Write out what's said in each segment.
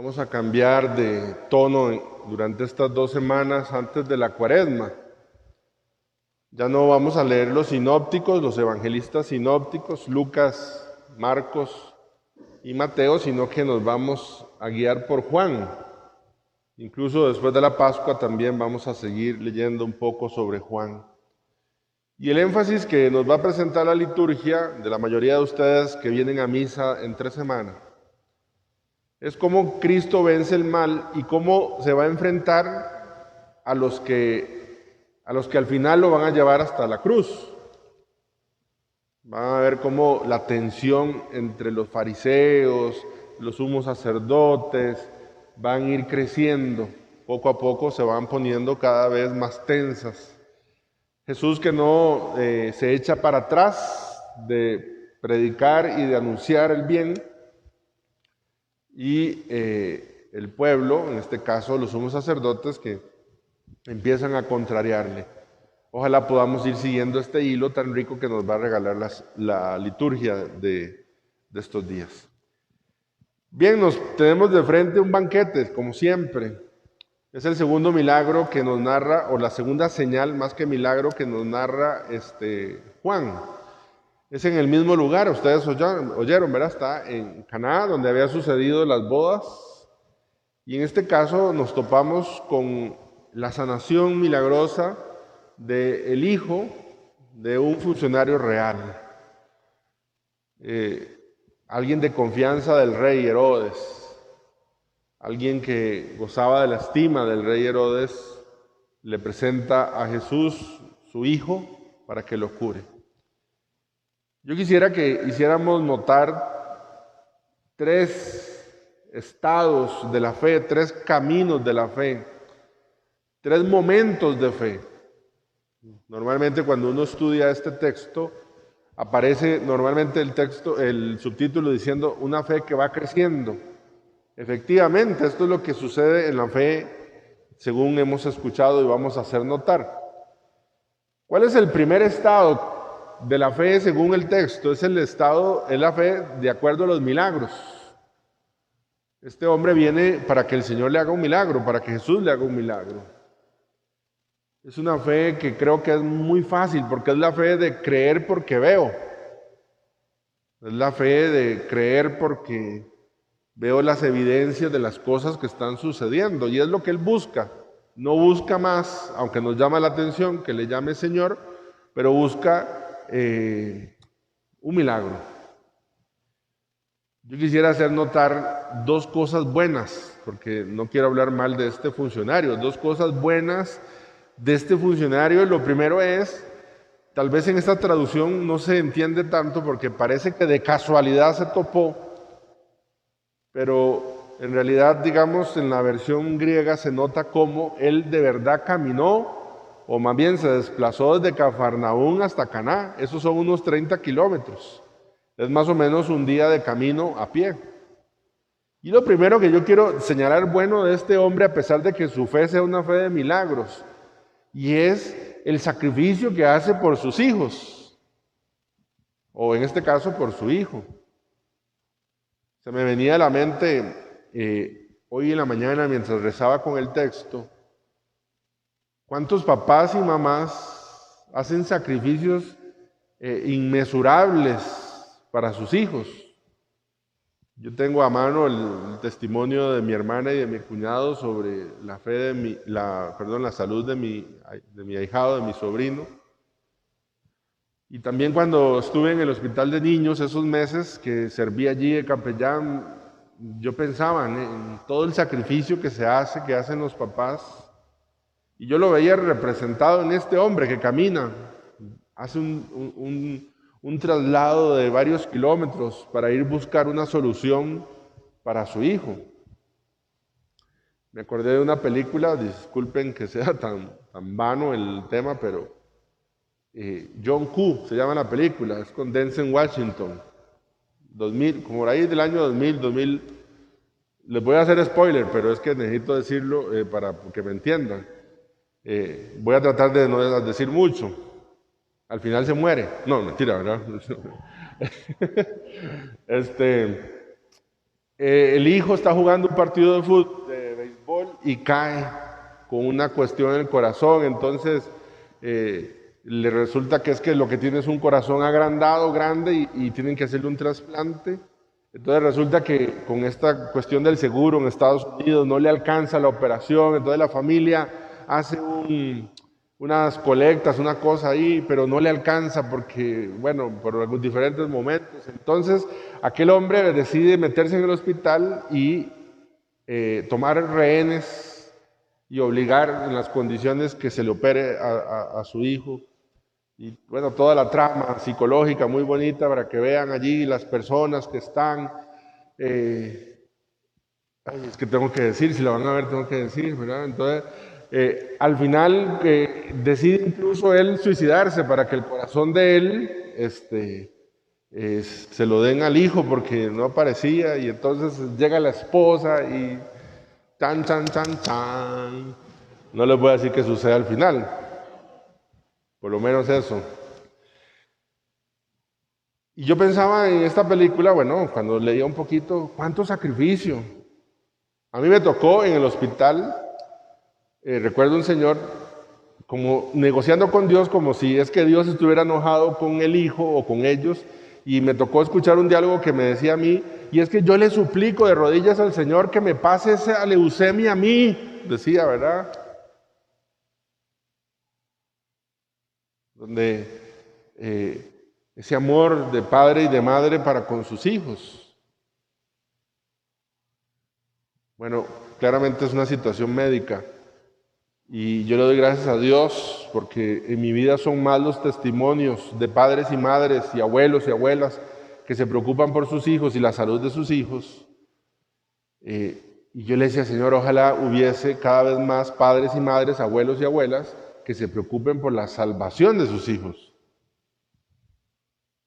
Vamos a cambiar de tono durante estas 2 semanas antes de la Cuaresma. Ya no vamos a leer los sinópticos, los evangelistas sinópticos, Lucas, Marcos y Mateo, sino que nos vamos a guiar por Juan. Incluso después de la Pascua también vamos a seguir leyendo un poco sobre Juan. Y el énfasis que nos va a presentar la liturgia de la mayoría de ustedes que vienen a misa en 3 semanas es cómo Cristo vence el mal y cómo se va a enfrentar a los que al final lo van a llevar hasta la cruz. Van a ver cómo la tensión entre los fariseos, los sumos sacerdotes, van a ir creciendo. Poco a poco se van poniendo cada vez más tensas. Jesús que no se echa para atrás de predicar y de anunciar el bien, y el pueblo, en este caso los sumos sacerdotes, que empiezan a contrariarle. Ojalá podamos ir siguiendo este hilo tan rico que nos va a regalar la liturgia de estos días. Bien, nos tenemos de frente un banquete, como siempre. Es el segundo milagro que nos narra, o la segunda señal más que milagro que nos narra Juan. Es en el mismo lugar, ustedes oyeron, ¿verdad? Está en Caná, donde había sucedido las bodas. Y en este caso nos topamos con la sanación milagrosa del hijo de un funcionario real. Alguien de confianza del rey Herodes. Alguien que gozaba de la estima del rey Herodes, le presenta a Jesús, su hijo, para que lo cure. Yo quisiera que hiciéramos notar 3 estados de la fe, 3 caminos de la fe, 3 momentos de fe. Normalmente cuando uno estudia este texto, aparece normalmente el subtítulo diciendo una fe que va creciendo. Efectivamente, esto es lo que sucede en la fe, según hemos escuchado y vamos a hacer notar. ¿Cuál es el primer estado de la fe según el texto? Es la fe de acuerdo a los milagros. Este hombre viene para que el Señor le haga un milagro, para que Jesús le haga un milagro. Es una fe que creo que es muy fácil, porque es la fe de creer porque veo. Es la fe de creer porque veo las evidencias de las cosas que están sucediendo, y es lo que él busca. No busca más, aunque nos llama la atención que le llame Señor, pero busca un milagro. Yo quisiera hacer notar 2 cosas buenas, porque no quiero hablar mal de este funcionario. 2 cosas buenas de este funcionario. Lo primero es, tal vez en esta traducción no se entiende tanto porque parece que de casualidad se topó, pero en realidad, digamos, en la versión griega se nota cómo él de verdad caminó, o más bien se desplazó desde Cafarnaúm hasta Caná. Esos son unos 30 kilómetros. Es más o menos un día de camino a pie. Y lo primero que yo quiero señalar bueno de este hombre, a pesar de que su fe sea una fe de milagros, y es el sacrificio que hace por sus hijos, o en este caso por su hijo. Se me venía a la mente hoy en la mañana mientras rezaba con el texto, ¿cuántos papás y mamás hacen sacrificios inmesurables para sus hijos? Yo tengo a mano el testimonio de mi hermana y de mi cuñado sobre la fe de la salud de mi ahijado, de mi sobrino. Y también cuando estuve en el hospital de niños, esos meses que serví allí de capellán, yo pensaba en todo el sacrificio que se hace, que hacen los papás. Y yo lo veía representado en este hombre que camina, hace un traslado de varios kilómetros para ir a buscar una solución para su hijo. Me acordé de una película, disculpen que sea tan vano el tema, pero John Q. se llama la película, es con Denzel Washington, 2000, como por ahí del año 2000, les voy a hacer spoiler, pero es que necesito decirlo para que me entiendan. Voy a tratar de no decir mucho. Al final se muere. No, mentira, ¿verdad? el hijo está jugando un partido de fútbol, de béisbol, y cae con una cuestión en el corazón. Entonces le resulta que es que lo que tiene es un corazón agrandado, grande, y tienen que hacerle un trasplante. Entonces resulta que con esta cuestión del seguro en Estados Unidos no le alcanza la operación, entonces la familia hace unas colectas, una cosa ahí, pero no le alcanza porque, bueno, por algunos diferentes momentos. Entonces aquel hombre decide meterse en el hospital y tomar rehenes y obligar en las condiciones que se le opere a su hijo. Y bueno, toda la trama psicológica muy bonita para que vean allí las personas que están. Es que tengo que decir, si lo van a ver tengo que decir, ¿verdad? Entonces, al final decide incluso él suicidarse para que el corazón de él se lo den al hijo porque no aparecía, y entonces llega la esposa y tan, tan, tan, tan. No les voy a decir qué sucede al final, por lo menos eso. Y yo pensaba en esta película, bueno, cuando leía un poquito, cuánto sacrificio. A mí me tocó en el hospital, recuerdo un señor como negociando con Dios, como si es que Dios estuviera enojado con el hijo o con ellos, y me tocó escuchar un diálogo que me decía a mí, y es que yo le suplico de rodillas al Señor que me pase esa leucemia a mí, decía, ¿verdad? Donde ese amor de padre y de madre para con sus hijos. Bueno, claramente es una situación médica, y yo le doy gracias a Dios porque en mi vida son más los testimonios de padres y madres y abuelos y abuelas que se preocupan por sus hijos y la salud de sus hijos. Y yo le decía, Señor, ojalá hubiese cada vez más padres y madres, abuelos y abuelas que se preocupen por la salvación de sus hijos.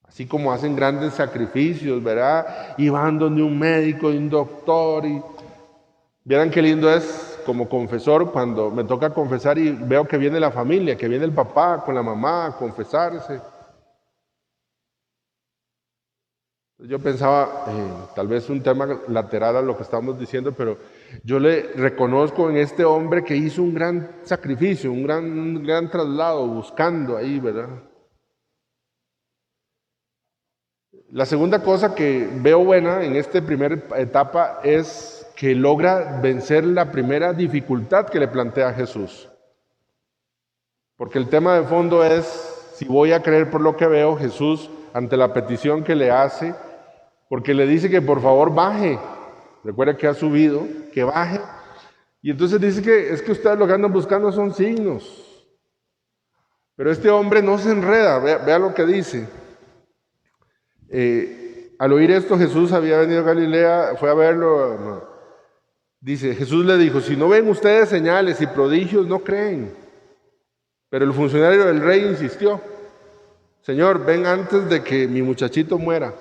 Así como hacen grandes sacrificios, ¿verdad? Y van donde un médico y un doctor. Y vieran qué lindo es como confesor cuando me toca confesar y veo que viene la familia, que viene el papá con la mamá a confesarse. Yo pensaba, tal vez un tema lateral a lo que estamos diciendo, pero yo le reconozco en este hombre que hizo un gran sacrificio, un gran traslado, buscando ahí, ¿verdad? La segunda cosa que veo buena en esta primera etapa es que logra vencer la primera dificultad que le plantea Jesús. Porque el tema de fondo es, si voy a creer por lo que veo, Jesús, ante la petición que le hace, porque le dice que por favor baje, recuerda que ha subido, que baje, y entonces dice que es que ustedes lo que andan buscando son signos. Pero este hombre no se enreda, vea lo que dice. Al oír esto, Jesús había venido a Galilea, fue a verlo. No. Dice, Jesús le dijo, si no ven ustedes señales y prodigios, no creen. Pero el funcionario del rey insistió, Señor, ven antes de que mi muchachito muera.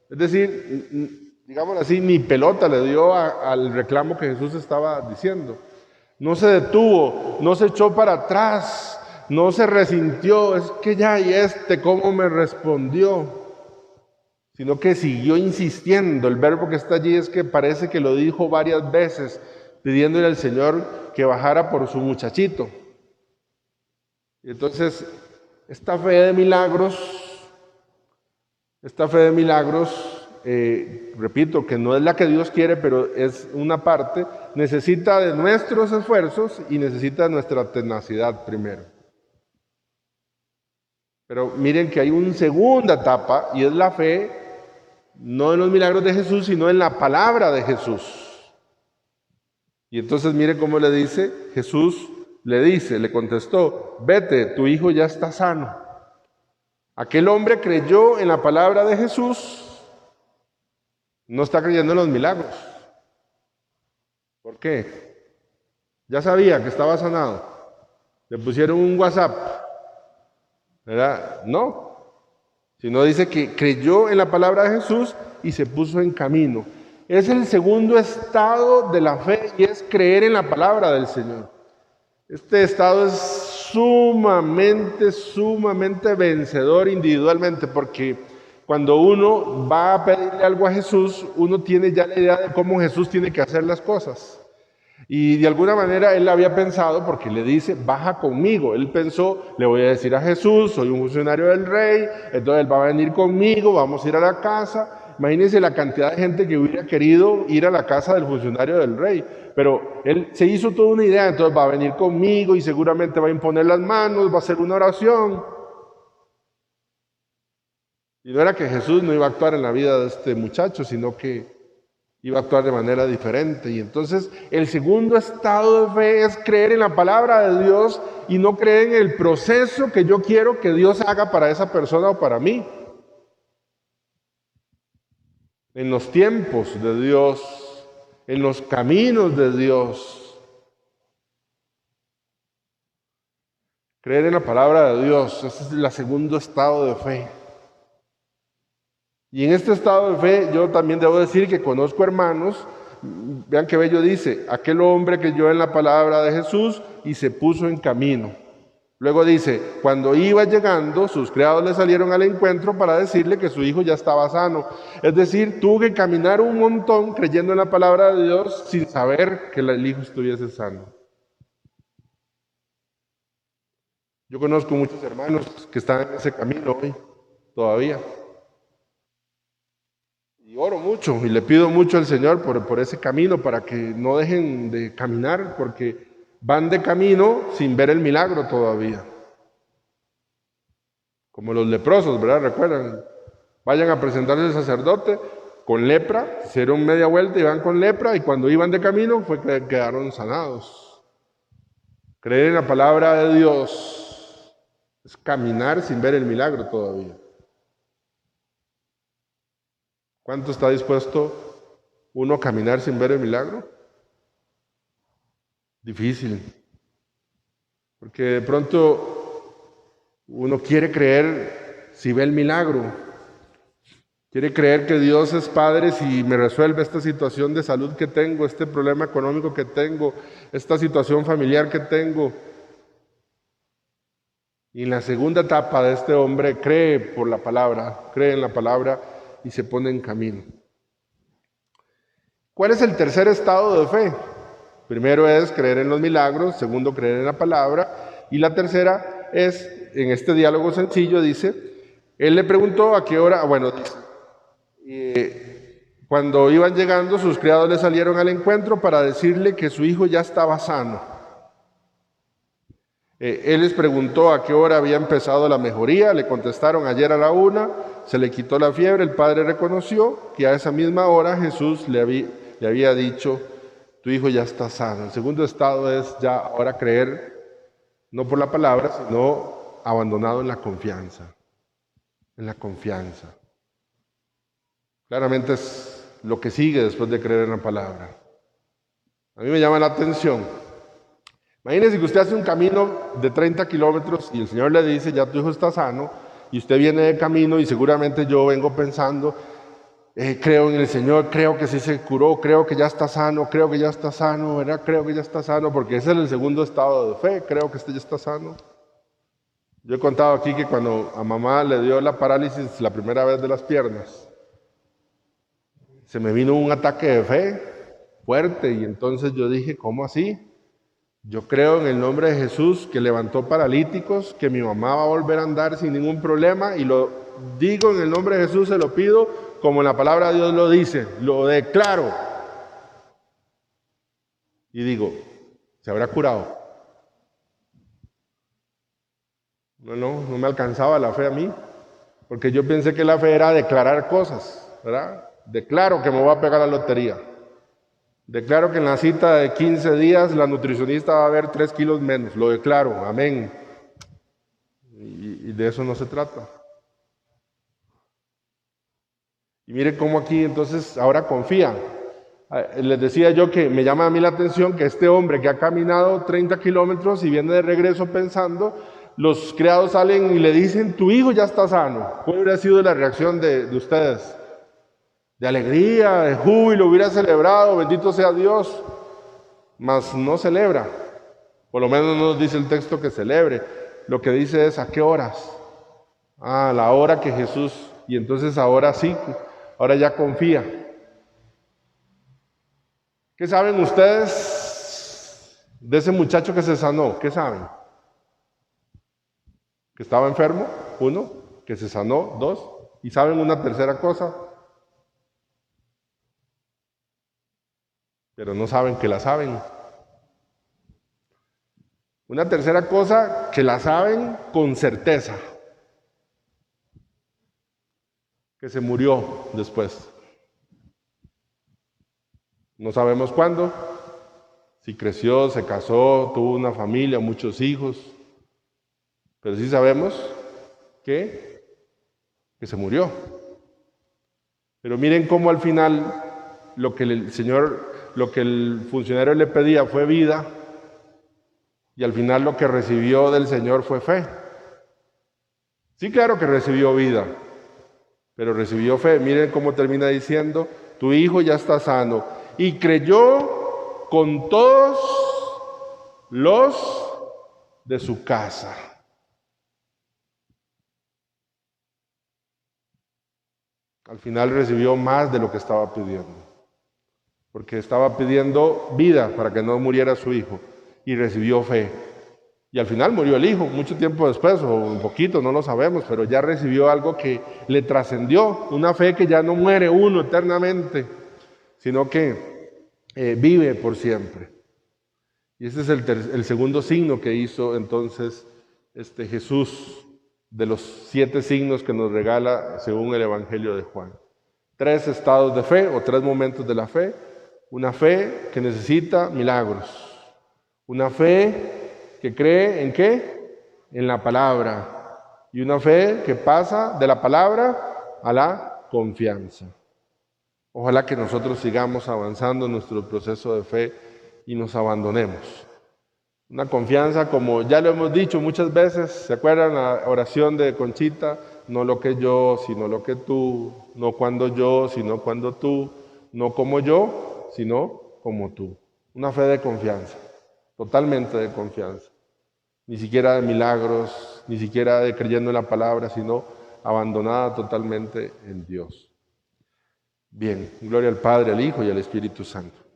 Es decir, digámoslo así, ni pelota le dio al reclamo que Jesús estaba diciendo. No se detuvo, no se echó para atrás, no se resintió, es que ya, y ¿cómo me respondió? Sino que siguió insistiendo. El verbo que está allí es que parece que lo dijo varias veces, pidiéndole al Señor que bajara por su muchachito. Y entonces, esta fe de milagros, repito, que no es la que Dios quiere, pero es una parte, necesita de nuestros esfuerzos y necesita de nuestra tenacidad primero. Pero miren que hay una segunda etapa, y es la fe, no en los milagros de Jesús, sino en la palabra de Jesús. Y entonces mire cómo le dice, Jesús le contestó, vete, tu hijo ya está sano. Aquel hombre creyó en la palabra de Jesús, no está creyendo en los milagros. ¿Por qué? Ya sabía que estaba sanado. Le pusieron un WhatsApp, ¿verdad? No. Sino dice que creyó en la palabra de Jesús y se puso en camino. Es el segundo estado de la fe y es creer en la palabra del Señor. Este estado es sumamente vencedor individualmente porque Cuando uno va a pedirle algo a Jesús, uno tiene ya la idea de cómo Jesús tiene que hacer las cosas. Y de alguna manera él había pensado, porque le dice, baja conmigo. Él pensó, le voy a decir a Jesús, soy un funcionario del rey, entonces él va a venir conmigo, vamos a ir a la casa. Imagínense la cantidad de gente que hubiera querido ir a la casa del funcionario del rey. Pero él se hizo toda una idea, entonces va a venir conmigo y seguramente va a imponer las manos, va a hacer una oración. Y no era que Jesús no iba a actuar en la vida de este muchacho, sino que iba a actuar de manera diferente. Y entonces el segundo estado de fe es creer en la palabra de Dios y no creer en el proceso que yo quiero que Dios haga para esa persona o para mí. En los tiempos de Dios, en los caminos de Dios. Creer en la palabra de Dios, ese es el segundo estado de fe. Y en este estado de fe yo también debo decir que conozco hermanos, vean qué bello dice, aquel hombre creyó en la palabra de Jesús y se puso en camino. Luego dice, cuando iba llegando, sus criados le salieron al encuentro para decirle que su hijo ya estaba sano. Es decir, tuvo que caminar un montón creyendo en la palabra de Dios sin saber que el hijo estuviese sano. Yo conozco muchos hermanos que están en ese camino hoy, todavía. Y oro mucho y le pido mucho al Señor por ese camino para que no dejen de caminar, porque van de camino sin ver el milagro todavía. Como los leprosos, ¿verdad? Recuerdan, vayan a presentarse al sacerdote con lepra, hicieron media vuelta y van con lepra, y cuando iban de camino fue que quedaron sanados. Creer en la palabra de Dios es caminar sin ver el milagro todavía. ¿Cuánto está dispuesto uno a caminar sin ver el milagro? Difícil. Porque de pronto uno quiere creer si ve el milagro. Quiere creer que Dios es Padre si me resuelve esta situación de salud que tengo, este problema económico que tengo, esta situación familiar que tengo. Y en la segunda etapa de este hombre cree por la palabra, cree en la palabra y se pone en camino. ¿Cuál es el tercer estado de fe? Primero es creer en los milagros, segundo creer en la palabra, y la tercera es, en este diálogo sencillo, dice, él le preguntó a qué hora, cuando iban llegando, sus criados le salieron al encuentro para decirle que su hijo ya estaba sano. Él les preguntó a qué hora había empezado la mejoría, le contestaron ayer a la 1, se le quitó la fiebre, el padre reconoció que a esa misma hora Jesús le había dicho, tu hijo ya está sano. El segundo estado es ya ahora creer, no por la palabra, sino abandonado en la confianza, en la confianza. Claramente es lo que sigue después de creer en la palabra. A mí me llama la atención. Imagínense que usted hace un camino de 30 kilómetros y el Señor le dice, ya tu hijo está sano, y usted viene de camino y seguramente yo vengo pensando, creo en el Señor, creo que sí se curó, creo que ya está sano, ¿verdad? Creo que ya está sano, porque ese es el segundo estado de fe, creo que usted ya está sano. Yo he contado aquí que cuando a mamá le dio la parálisis la primera vez de las piernas, se me vino un ataque de fe fuerte y entonces yo dije, ¿cómo así? Yo creo en el nombre de Jesús que levantó paralíticos, que mi mamá va a volver a andar sin ningún problema y lo digo en el nombre de Jesús, se lo pido como la palabra de Dios lo dice, lo declaro. Y digo, ¿se habrá curado? No me alcanzaba la fe a mí, porque yo pensé que la fe era declarar cosas, ¿verdad? Declaro que me voy a pegar la lotería. Declaro que en la cita de 15 días la nutricionista va a ver 3 kilos menos. Lo declaro, amén. Y de eso no se trata. Y mire cómo aquí entonces ahora confía. Les decía yo que me llama a mí la atención que este hombre que ha caminado 30 kilómetros y viene de regreso pensando, los criados salen y le dicen, tu hijo ya está sano. ¿Cuál hubiera sido la reacción de ustedes? De alegría, de júbilo, hubiera celebrado, bendito sea Dios, mas no celebra. Por lo menos no nos dice el texto que celebre. Lo que dice es, ¿a qué horas? A la hora que Jesús Y entonces ahora sí, ahora ya confía. ¿Qué saben ustedes de ese muchacho que se sanó? ¿Qué saben? Que estaba enfermo, uno, que se sanó, dos, y saben una tercera cosa, pero no saben que la saben. Una tercera cosa que la saben con certeza, que se murió después. No sabemos cuándo, si creció, se casó, tuvo una familia, muchos hijos, pero sí sabemos que se murió. Pero miren cómo al final lo que el funcionario le pedía fue vida, y al final lo que recibió del Señor fue fe. Sí, claro que recibió vida, pero recibió fe. Miren cómo termina diciendo, tu hijo ya está sano. Y creyó con todos los de su casa. Al final recibió más de lo que estaba pidiendo, porque estaba pidiendo vida para que no muriera su hijo, y recibió fe. Y al final murió el hijo, mucho tiempo después, o un poquito, no lo sabemos, pero ya recibió algo que le trascendió, una fe que ya no muere uno eternamente, sino que vive por siempre. Y ese es el segundo signo que hizo entonces Jesús, de los 7 signos que nos regala según el Evangelio de Juan. 3 estados de fe o 3 momentos de la fe. Una fe que necesita milagros. Una fe que cree ¿en qué? En la palabra. Y una fe que pasa de la palabra a la confianza. Ojalá que nosotros sigamos avanzando en nuestro proceso de fe y nos abandonemos. Una confianza, como ya lo hemos dicho muchas veces, ¿se acuerdan la oración de Conchita? No lo que yo, sino lo que tú, no cuando yo, sino cuando tú, no como yo, sino como tú. Una fe de confianza, totalmente de confianza. Ni siquiera de milagros, ni siquiera de creyendo en la palabra, sino abandonada totalmente en Dios. Bien, gloria al Padre, al Hijo y al Espíritu Santo.